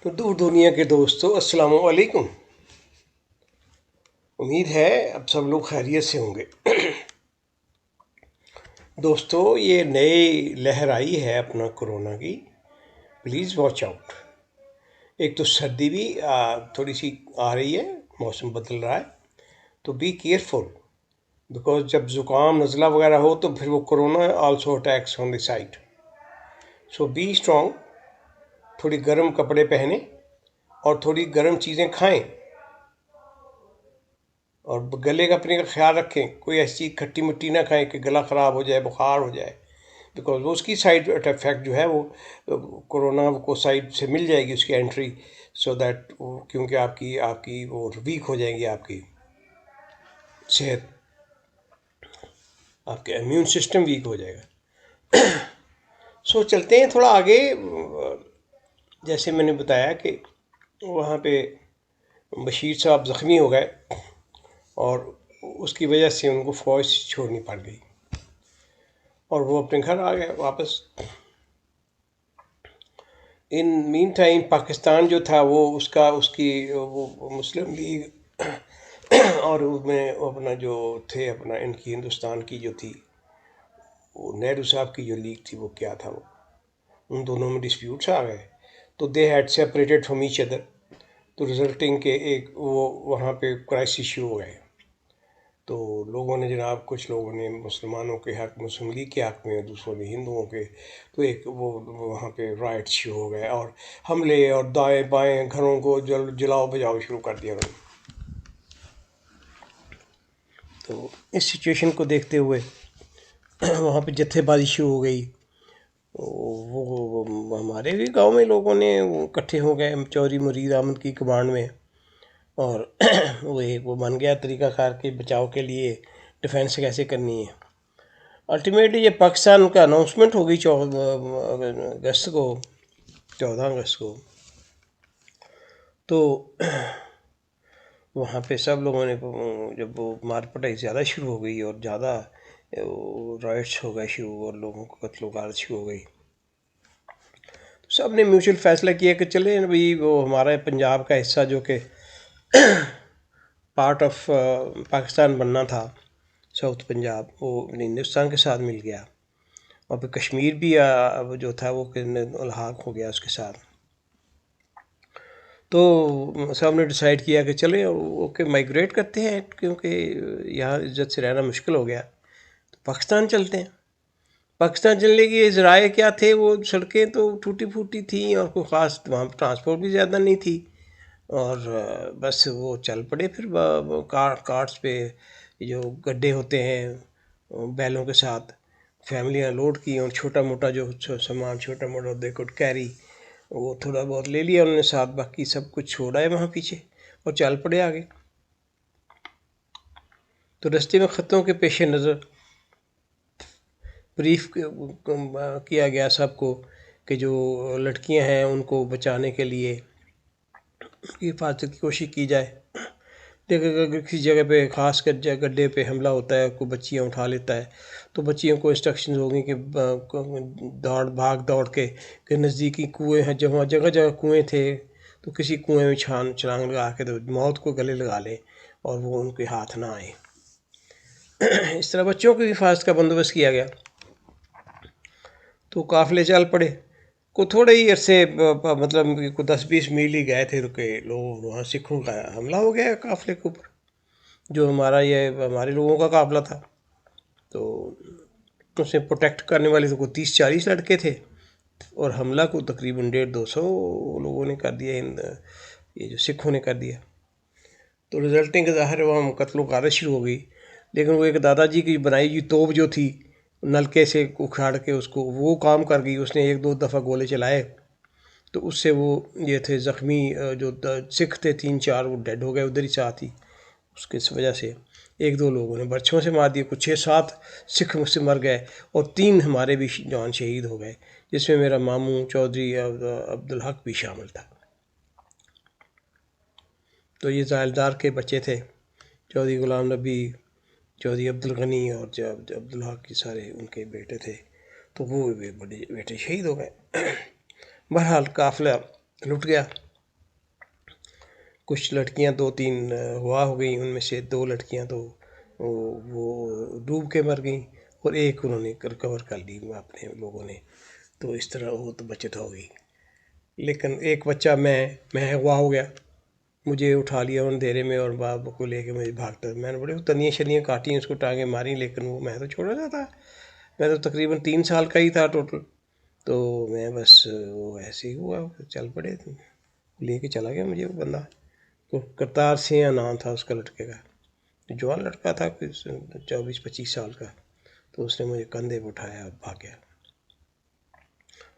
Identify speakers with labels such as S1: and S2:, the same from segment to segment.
S1: تو دور دنیا کے دوستو السلام علیکم۔ امید ہے اب سب لوگ خیریت سے ہوں گے۔ دوستو یہ نئی لہر آئی ہے اپنا کورونا کی، پلیز واچ آؤٹ۔ ایک تو سردی بھی تھوڑی سی آ رہی ہے، موسم بدل رہا ہے، تو بی کیئرفل بیکاز جب زکام نزلہ وغیرہ ہو تو پھر وہ corona also attacks on the site. So be strong, تھوڑی گرم کپڑے پہنیں اور تھوڑی گرم چیزیں کھائیں، اور گلے کا اپنے کا خیال رکھیں، کوئی ایسی چیز کھٹی مٹی نہ کھائیں کہ گلا خراب ہو جائے، بخار ہو جائے، بیکاز اس کی سائڈ افیکٹ جو ہے وہ کورونا کو سائڈ سے مل جائے گی اس کی انٹری، سو دیٹ کیونکہ آپ کی وہ ویک ہو جائیں گی، آپ کی صحت، آپ کے امیون سسٹم ویک ہو جائے گا۔ سو چلتے ہیں تھوڑا آگے۔ جیسے میں نے بتایا کہ وہاں پہ بشیر صاحب زخمی ہو گئے اور اس کی وجہ سے ان کو فوج چھوڑنی پڑ گئی اور وہ اپنے گھر آ گئے واپس۔ ان مین ٹائم پاکستان جو تھا وہ وہ مسلم لیگ اور اس میں اپنا جو تھے اپنا ان کی ہندوستان کی جو تھی وہ نہرو صاحب کی جو لیگ تھی وہ کیا تھا، وہ ان دونوں میں ڈسپیوٹس آ گئے، تو they had separated from each other, تو ریزلٹنگ کہ ایک وہ وہاں پہ کرائسس شروع ہو گئے۔ تو لوگوں نے جناب، کچھ لوگوں نے مسلمانوں کے حق، مسلم لیگ کے حق میں، دوسروں نے ہندوؤں کے، تو ایک وہ وہاں پہ رائٹ شروع ہو گئے اور حملے اور دائیں بائیں گھروں کو جلاؤ بجاؤ شروع کر دیا انہوں نے۔ تو اس سچویشن کو دیکھتے ہوئے وہاں پہ جتھے بازی شروع ہو گئی۔ وہ ہمارے بھی گاؤں میں لوگوں نے اکٹھے ہو گئے چودھری مرید احمد کی کمانڈ میں، اور وہ بن گیا طریقہ کار کے بچاؤ کے لیے ڈیفینس کیسے کرنی ہے۔ الٹیمیٹلی یہ پاکستان کا اناؤنسمنٹ ہو گئی 14 اگست کو، تو وہاں پہ سب لوگوں نے جب وہ مار پٹائی زیادہ شروع ہو گئی اور زیادہ رائٹس ہو گئے شروع اور لوگوں کو قتل و غارت شروع ہو گئی، تو سب نے میوچل فیصلہ کیا کہ چلیں بھائی وہ ہمارا پنجاب کا حصہ جو کہ پارٹ آف پاکستان بننا تھا، ساؤتھ پنجاب، وہ ہندوستان کے ساتھ مل گیا، اور پھر کشمیر بھی جو تھا وہ الحاق ہو گیا اس کے ساتھ۔ تو سب نے ڈیسائیڈ کیا کہ چلیں اوکے مائگریٹ کرتے ہیں، کیونکہ یہاں عزت سے رہنا مشکل ہو گیا، تو پاکستان چلتے ہیں۔ پاکستان چلنے کے ذرائع کیا تھے؟ وہ سڑکیں تو ٹوٹی پھوٹی تھیں اور کوئی خاص وہاں پہ ٹرانسپورٹ بھی زیادہ نہیں تھی، اور بس وہ چل پڑے پھر کارٹس پہ، جو گڈھے ہوتے ہیں بیلوں کے ساتھ، فیملیاں لوڈ کی، اور چھوٹا موٹا جو سامان چھوٹا موٹا دے کوڈ کیری، وہ تھوڑا بہت لے لیا انہوں نے ساتھ، باقی سب کچھ چھوڑا ہے وہاں پیچھے اور چل پڑے آگے۔ تو رستے میں خطوں کے پیش نظر بریف کیا گیا سب کو کہ جو لڑکیاں ہیں ان کو بچانے کے لیے ان کی حفاظت کی کوشش کی جائے، لیکن اگر کسی جگہ پہ خاص کر گڈھے پہ حملہ ہوتا ہے، کوئی بچیاں اٹھا لیتا ہے، تو بچیوں کو انسٹرکشنز ہوگی کہ بھاگ دوڑ کے کہ نزدیکی کنویں ہیں، جگہ جگہ کنویں تھے، تو کسی کنویں میں چھلانگ لگا کے تو موت کو گلے لگا لیں اور وہ ان کے ہاتھ نہ آئیں۔ اس طرح بچوں کی حفاظت کا بندوبست کیا گیا۔ تو قافلے چل پڑے، کو تھوڑے ہی عرصے مطلب کو 10-20 میل ہی گئے تھے، تو کہ لوگ وہاں سکھوں کا حملہ ہو گیا قافلے کے اوپر، جو ہمارے لوگوں کا قافلہ تھا۔ تو اسے پروٹیکٹ کرنے والے تو کوئی 30-40 لڑکے تھے، اور حملہ کو تقریباً 150-200 لوگوں نے کر دیا، یہ جو سکھوں نے کر دیا۔ تو ریزلٹنگ ظاہر وہاں قتل و غارت شروع ہو گئی، لیکن وہ ایک دادا جی کی بنائی ہوئی توپ جو تھی نلکے سے اکھاڑ کے اس کو، وہ کام کر گئی، اس نے 1-2 دفعہ گولے چلائے، تو اس سے وہ یہ تھے زخمی جو سکھ تھے 3-4 وہ ڈیڈ ہو گئے ادھر ہی ساتھ ہی، اس کی وجہ سے 1-2 لوگوں نے برچھوں سے مار دیے، کچھ 6-7 سکھ مجھ سے مر گئے، اور 3 ہمارے بھی جوان شہید ہو گئے، جس میں میرا ماموں چودھری عبدالحق بھی شامل تھا۔ تو یہ ذائلدار کے بچے تھے، چودھری غلام نبی، چودھری عبدالغنی اور عبدالحق کی سارے ان کے بیٹے تھے، تو وہ بڑے بیٹے شہید ہو گئے۔ بہرحال قافلہ لٹ گیا، کچھ لڑکیاں 2-3 ہوا ہو گئیں، ان میں سے 2 لڑکیاں تو وہ ڈوب کے مر گئیں، اور ایک انہوں نے ریکور کر لی اپنے لوگوں نے، تو اس طرح وہ تو بچت ہو گئی۔ لیکن ایک بچہ میں اغوا ہو گیا، مجھے اٹھا لیا اندھیرے میں اور باپ کو لے کے مجھے بھاگتا، میں نے بڑے تنیاں شنیاں کاٹیں، اس کو ٹانگیں ماری، لیکن وہ میں تو چھوڑا سا تھا، میں تو تقریباً 3 سال کا ہی تھا ٹوٹل، تو میں بس وہ ایسے ہی ہوا، چل پڑے، لے کے چلا گیا مجھے وہ بندہ۔ کرتار سیاہ نام تھا اس کا لڑکے کا، جوان لڑکا تھا، 24-25 سال کا، تو اس نے مجھے کندھے پہ اٹھایا، بھاگ گیا۔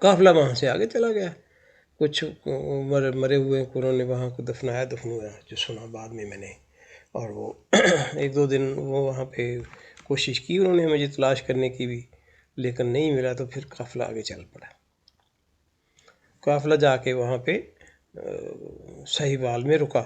S1: قافلہ وہاں سے آگے چلا گیا، کچھ مرے ہوئے کو انہوں نے وہاں کو دفنایا، جو سنا بعد میں نے، اور وہ 1-2 دن وہ وہاں پہ کوشش کی انہوں نے مجھے تلاش کرنے کی بھی، لیکن نہیں ملا، تو پھر قافلہ آگے چل پڑا۔ قافلہ جا کے وہاں پہ صہیوال میں رکا،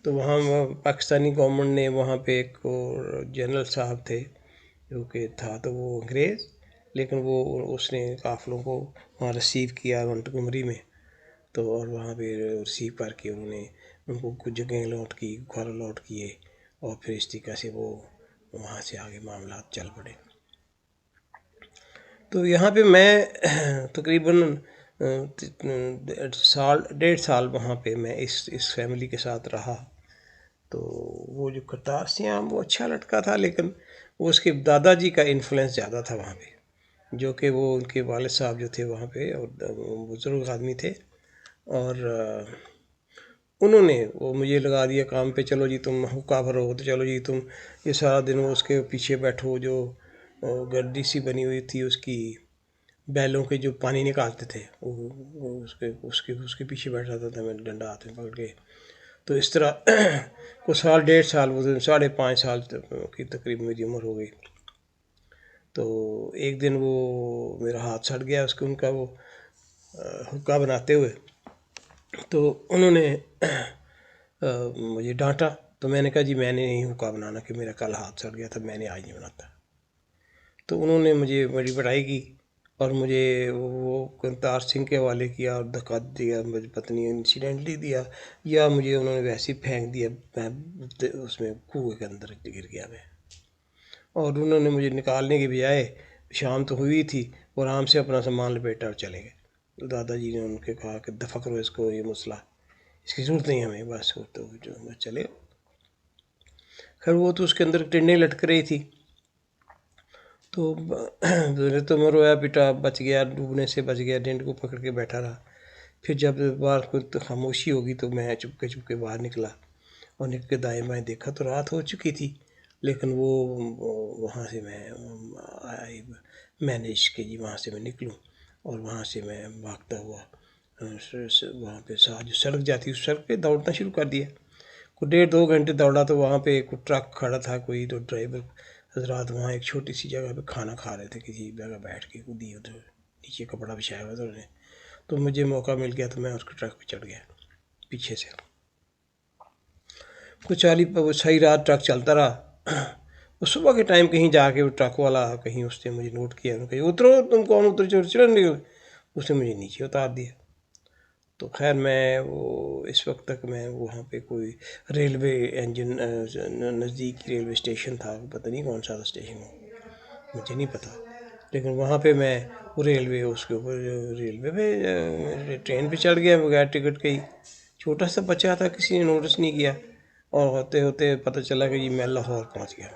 S1: تو وہاں پاکستانی گورنمنٹ نے وہاں پہ ایک جنرل صاحب تھے جو کہ تھا تو وہ انگریز، لیکن وہ اس نے قافلوں کو وہاں ریسیو کیا منٹگمری میں، تو اور وہاں پہ ریسیو کر کے انہوں نے ان کو کچھ جگہیں لوٹ کی، گھر لوٹ کیے، اور پھر اس طریقہ سے وہ وہاں سے آگے معاملات چل پڑے۔ تو یہاں پہ میں تقریباً 1.5 سال وہاں پہ میں اس فیملی کے ساتھ رہا۔ تو وہ جو کرتار سیاہ وہ اچھا لڑکا تھا، لیکن وہ اس کے دادا جی کا انفلوئنس زیادہ تھا وہاں پہ، جو کہ وہ ان کے والد صاحب جو تھے وہاں پہ، اور بزرگ آدمی تھے، اور انہوں نے وہ مجھے لگا دیا کام پہ، چلو جی تم حکا بھرو، تو چلو جی تم یہ سارا دن وہ اس کے پیچھے بیٹھو، جو گڈی سی بنی ہوئی تھی اس کی، بیلوں کے جو پانی نکالتے تھے، وہ اس کے پیچھے بیٹھ جاتا تھا میں، ڈنڈا ہاتھ میں پکڑ کے۔ تو اس طرح کو 1.5 سال، وہ 5.5 سال کی تقریباً میری عمر ہو گئی۔ تو ایک دن وہ میرا ہاتھ سڑ گیا ان کا وہ حکا بناتے ہوئے، تو انہوں نے مجھے ڈانٹا، تو میں نے کہا جی میں نے نہیں حکا بنانا، کہ میرا کل ہاتھ سڑ گیا تھا، میں نے آج نہیں بناتا۔ تو انہوں نے مجھے بڑی پٹائی کی، اور مجھے وہ کرتار سنگھ کے حوالے کیا، اور دھکا دیا، مجھے پتہ نہیں انسیڈنٹلی دیا یا مجھے انہوں نے ویسے ہی پھینک دیا، میں اس میں کنویں کے اندر گر گیا میں، اور انہوں نے مجھے نکالنے کے بجائے، شام تو ہوئی تھی، اور آرام سے اپنا سامان لپیٹا اور چلے گئے۔ تو دادا جی نے ان کے کہا کہ دفع کرو اس کو، یہ مسئلہ اس کی ضرورت نہیں ہمیں، بس تو جو چلے۔ خیر وہ تو اس کے اندر ٹنڈیں لٹک رہی تھی، تو میں رویا پیٹا، بچ گیا، ڈوبنے سے بچ گیا، ڈنڈ کو پکڑ کے بیٹھا رہا۔ پھر جب باہر کوئی خاموشی ہوگی تو میں چپکے باہر نکلا، اور نکل کے دائیں بائیں دیکھا تو رات ہو چکی تھی، لیکن وہ وہاں سے میں مینیج کہ جی وہاں سے میں نکلوں، اور وہاں سے میں بھاگتا ہوا وہاں پہ جو سڑک جاتی اس سڑک پہ دوڑنا شروع کر دیا۔ کوئی 1.5-2 گھنٹے دوڑا، تو وہاں پہ ایک ٹرک کھڑا تھا کوئی، تو ڈرائیور حضرات وہاں ایک چھوٹی سی جگہ پہ کھانا کھا رہے تھے، کسی جگہ بیٹھ کے، خودی ادھر نیچے کپڑا بچھایا ہوا تھا انہوں نے، تو مجھے موقع مل گیا تو میں اس کے ٹرک پہ چڑھ گیا پیچھے سے۔ کچھ ساری رات ٹرک چلتا رہا، اس صبح کے ٹائم کہیں جا کے وہ ٹرک والا کہیں اس نے مجھے نوٹ کیا، کہ اترو، تم کون اتر چڑھنے نکل، اس نے مجھے نیچے اتار دیا۔ تو خیر میں وہ اس وقت تک میں وہاں پہ کوئی ریلوے انجن نزدیک ریلوے اسٹیشن تھا، پتہ نہیں کون سا اسٹیشن ہو، مجھے نہیں پتہ، لیکن وہاں پہ میں وہ ریلوے اس کے اوپر ریلوے پہ ٹرین پہ چڑھ گیا بغیر ٹکٹ کے ہی، چھوٹا سا بچہ تھا، کسی نے نوٹس نہیں کیا، اور ہوتے ہوتے پتہ چلا کہ جی میں لاہور پہنچ گیا،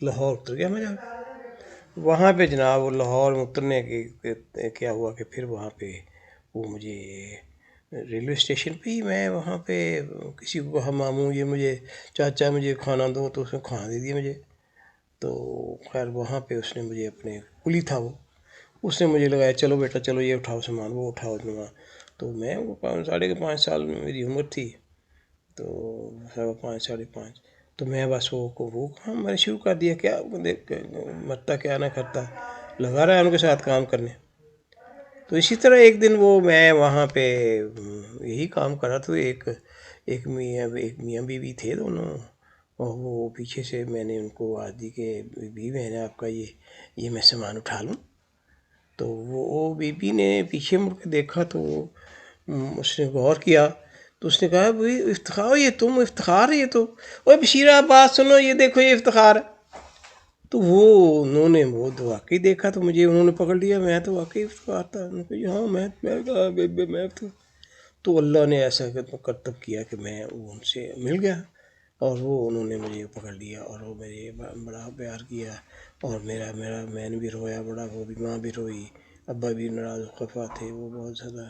S1: لاہور اتر گیا میں جا کے۔ وہاں پہ جناب وہ لاہور میں اترنے کے کیا ہوا کہ پھر وہاں پہ وہ مجھے ریلوے اسٹیشن پہ ہی میں وہاں پہ کسی کو کہا ماموں یہ مجھے چاچا مجھے کھانا دو، تو اس نے کھانا دے دیا مجھے۔ تو خیر وہاں پہ اس نے مجھے اپنے کلی تھا وہ، اس نے مجھے لگایا چلو بیٹا چلو یہ اٹھاؤ سامان، وہ اٹھاؤ سامان، تو میں وہ 5.5 سال میری عمر تھی، تو 5.5 تو میں بس وہ کام میں نے شروع کر دیا، کیا مرتا کیا نہ کرتا، لگا رہا ہے ان کے ساتھ کام کرنے۔ تو اسی طرح ایک دن وہ میں وہاں پہ یہی کام کر رہا تھا، ایک میاں بیوی تھے دونوں، اور وہ پیچھے سے میں نے ان کو آواز دی کہ بیوی میں نے آپ کا یہ میں سامان اٹھا لوں، تو وہ بی بی نے پیچھے مڑ کے دیکھا، تو اس نے غور کیا تو اس نے کہا بھائی افتخار، یہ تم افتخار ہے، یہ تو اوے بشیرہ بات سنو، یہ دیکھو یہ افتخار ہے. تو وہ انہوں نے وہ واقعی دیکھا تو مجھے انہوں نے پکڑ لیا، میں تو واقعی افتخار تھا. انہوں نے کہا ہاں میں کہا میں تو اللہ نے ایسا کرتب کیا کہ میں ان سے مل گیا، اور وہ انہوں نے مجھے پکڑ لیا اور وہ مجھے بڑا پیار کیا. اور میرا میں نے بھی رویا بڑا، وہ بھی ماں بھی روئی، ابا بھی ناراض خفا تھے، وہ بہت زیادہ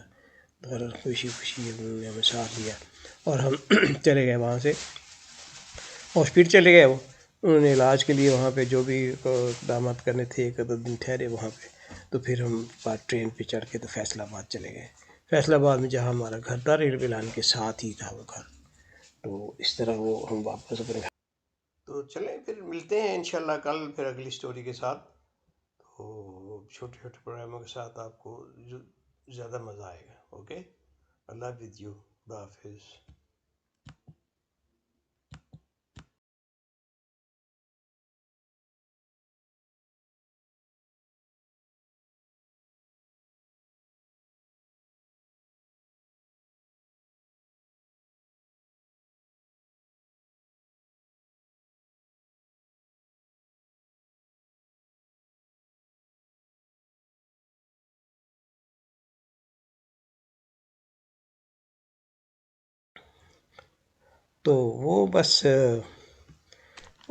S1: خوشی انہوں نے ہمیں ساتھ لیا. اور ہم چلے گئے وہاں سے ہاسپٹل چلے گئے. وہ انہوں نے علاج کے لیے وہاں پہ جو بھی اقدامات کرنے تھے، ایک آدھا دن ٹھہرے وہاں پہ. تو پھر ہم ٹرین پہ چڑھ کے تو فیصل آباد چلے گئے. فیصل آباد میں جہاں ہمارا گھر تھا، ریلوے لائن کے ساتھ ہی تھا وہ گھر. تو اس طرح وہ ہم واپس اپنے گھر. تو چلیں پھر ملتے ہیں انشاءاللہ کل پھر اگلی سٹوری کے ساتھ. تو چھوٹے چھوٹے پروگراموں کے ساتھ آپ کو زیادہ مزہ آئے گا. اوکے، اللہ ود یو، خدا حافظ. تو وہ بس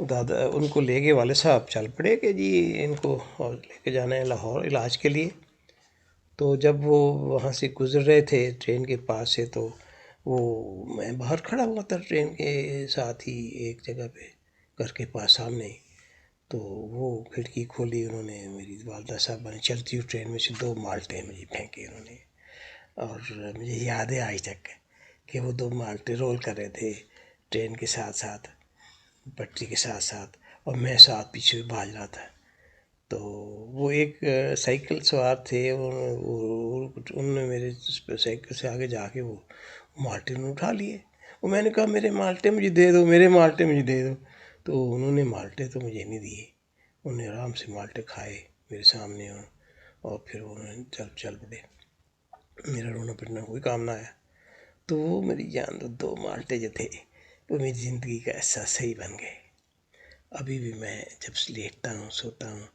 S1: دادا ان کو لے کے والد صاحب چل پڑے کہ جی ان کو لے کے جانا ہے لاہور علاج کے لیے. تو جب وہ وہاں سے گزر رہے تھے ٹرین کے پاس سے، تو وہ میں باہر کھڑا ہوا تھا ٹرین کے ساتھ ہی ایک جگہ پہ، گھر کے پاس سامنے ہی. تو وہ کھڑکی کھولی انہوں نے، میری والدہ صاحبہ نے چلتی ہوئی ٹرین میں سے 2 مالٹے مجھے پھینکے انہوں نے. اور مجھے یاد ہے آج تک کہ وہ 2 مالٹے رول کر رہے تھے ٹرین کے ساتھ ساتھ، پٹری کے ساتھ ساتھ، اور میں ساتھ پیچھے بھاج رہا تھا. تو وہ ایک سائیکل سوار تھے، انہوں نے میرے سائیکل سے آگے جا کے وہ مالٹے انہوں نے اٹھا لیے. وہ میں نے کہا میرے مالٹے مجھے دے دو، میرے مالٹے مجھے دے دو. تو انہوں نے مالٹے تو مجھے نہیں دیے، انہوں نے آرام سے مالٹے کھائے میرے سامنے، اور پھر انہوں نے چل پڑے. میرا رونا پٹنا کوئی کام نہ آیا. تو وہ میری جان، 2 مالٹے جو تھے وہ میری زندگی کا حصہ صحیح بن گئے. ابھی بھی میں جب لیٹتا ہوں سوتا ہوں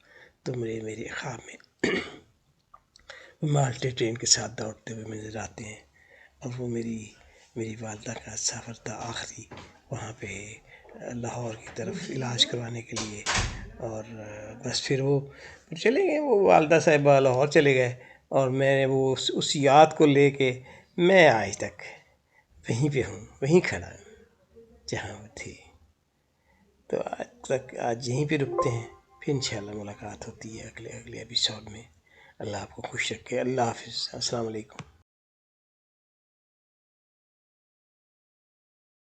S1: تو میرے خواب میں مالٹے ٹرین کے ساتھ دوڑتے ہوئے نظر آتے ہیں. اور وہ میری والدہ کا سفر تھا آخری وہاں پہ لاہور کی طرف علاج کروانے کے لیے. اور بس پھر وہ چلے گئے، وہ والدہ صاحبہ لاہور چلے گئے، اور میں نے وہ اس یاد کو لے کے میں آج تک وہیں پہ ہوں، وہیں کھڑا ہوں جہاں وہ تھی. تو آج تک آج یہیں پہ رکتے ہیں، پھر انشاءاللہ ملاقات ہوتی ہے اگلے ایپیسوڈ میں. اللہ آپ کو خوش رکھے. اللہ حافظ. السلام علیکم.